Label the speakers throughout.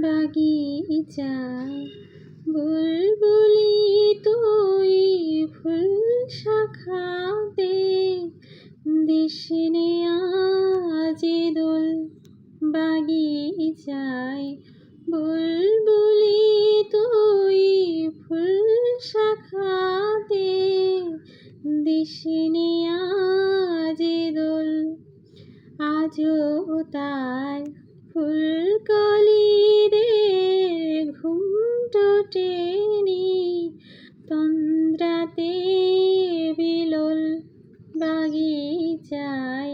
Speaker 1: বাগিচায় বুলবুলি তুই ফুল শাখাতে দিসনে আজি দোল। বাগিচায় বুলবুলি তুই ফুল শাখাতে দিসনে আজি দোল। আজও তার ফুলকলিদের ঘুম টোটেনি তন্দ্রাতে বিলোল। বাগিচায়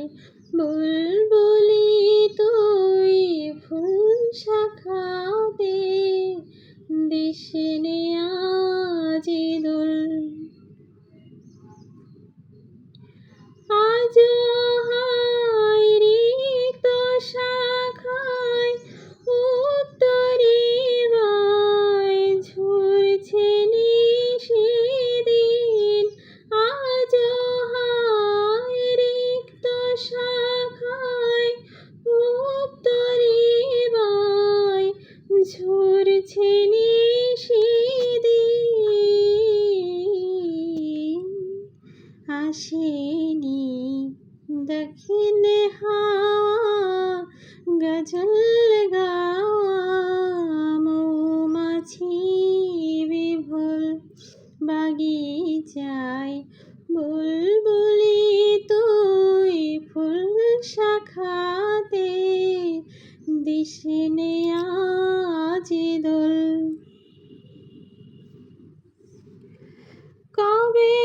Speaker 1: বুলবুলি তুই ফুল শাখাতে দিসনে আজি দোল। আজও হায় রিক্ত শাখায় উত্তরীবায় ঝরছে নিশিদিন। আজও হায় রিক্ত শাখায় উত্তরীবায় ঝরছে নিশিদিন। আসেনি দক্ষিণে হাওয়া গজল গাওয়া মৌমাছি বিভোল। বাগিচায় বুলবুলি তুই ফুল শাখাতে দিসনে আজি দোল। কবে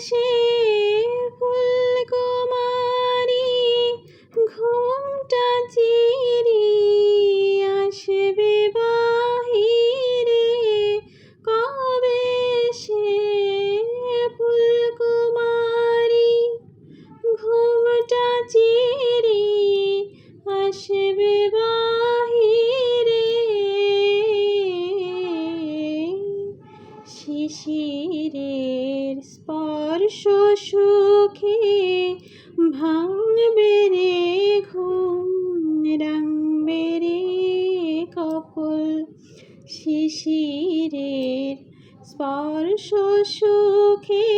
Speaker 1: সে ফুলকুমারী ঘুমটা চিরি আসবে বাহিরে। কবে সে ফুলকুমারী ঘুমটা চিরি আসবে বাহিরে। শিশিরের স্পর্শ সুখে ভাঙবে রে ঘুম রাঙবে রে কপোল। শিশিরের স্পর্শ সুখে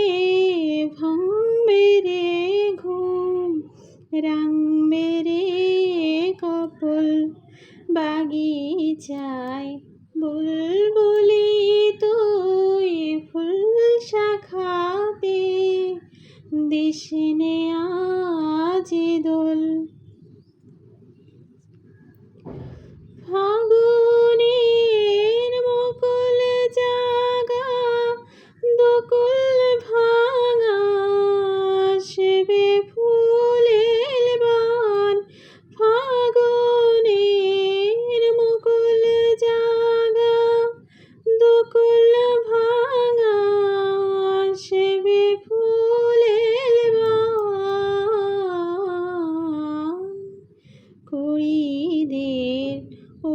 Speaker 1: ভাঙবে রে ঘুম রাঙবে রে কপোল। বাগিচায় বুলবুলি তুই ফুল শাখাতে দিসনে আজি দোল। ফাগুনের মুকুল জাগা দুকুল ভাঙা আসবে ফুলের বান। ফাগুনের মুকুল জাগা দুকুল ভাঙা আসবে ফুলের বান। কুড়িদের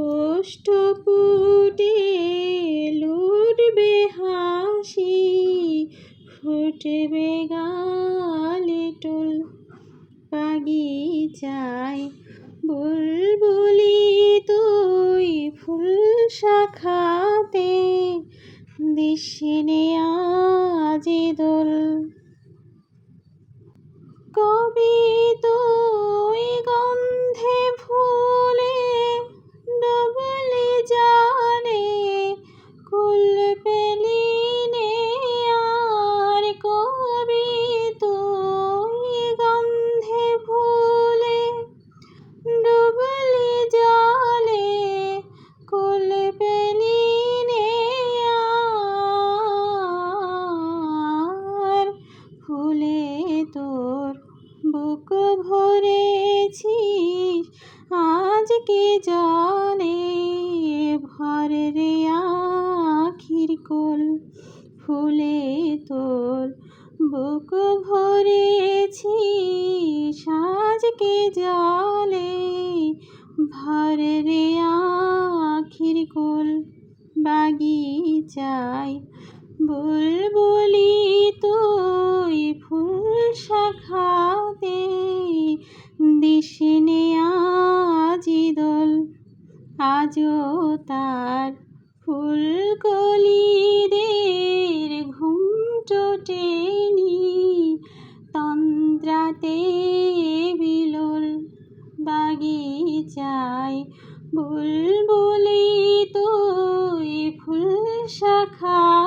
Speaker 1: ওষ্ঠপুটে লুটবে হাসি ফুটবে গালে টোল। বাগিচায় বুলবুলি তুই ফুল শাখাতে দিসনে আজি দোল। কবি তুই গন্ধে ফুলে ডুবলি জানে কুল পেলি নে আর। কবি তুই গন্ধে ফুলে ডুবলি জালে কুল পেলি নে আর। ফুলে তোর বুক ভরেছিস আজকে জলে ভর রে আখির কোল। ফুলে তোর বুক ভরেছিস আজকে জলে ভর রে আখির কোল। বাগিচায় বুলবুলি তুই ফুল শাখাতে দিসনে আজি দোল। আজও তার ফুলকলিদের ঘুম টেনি তন্দ্রাতে বিলোল বাগিচায় বুলবুলি তুই ফুল শাখা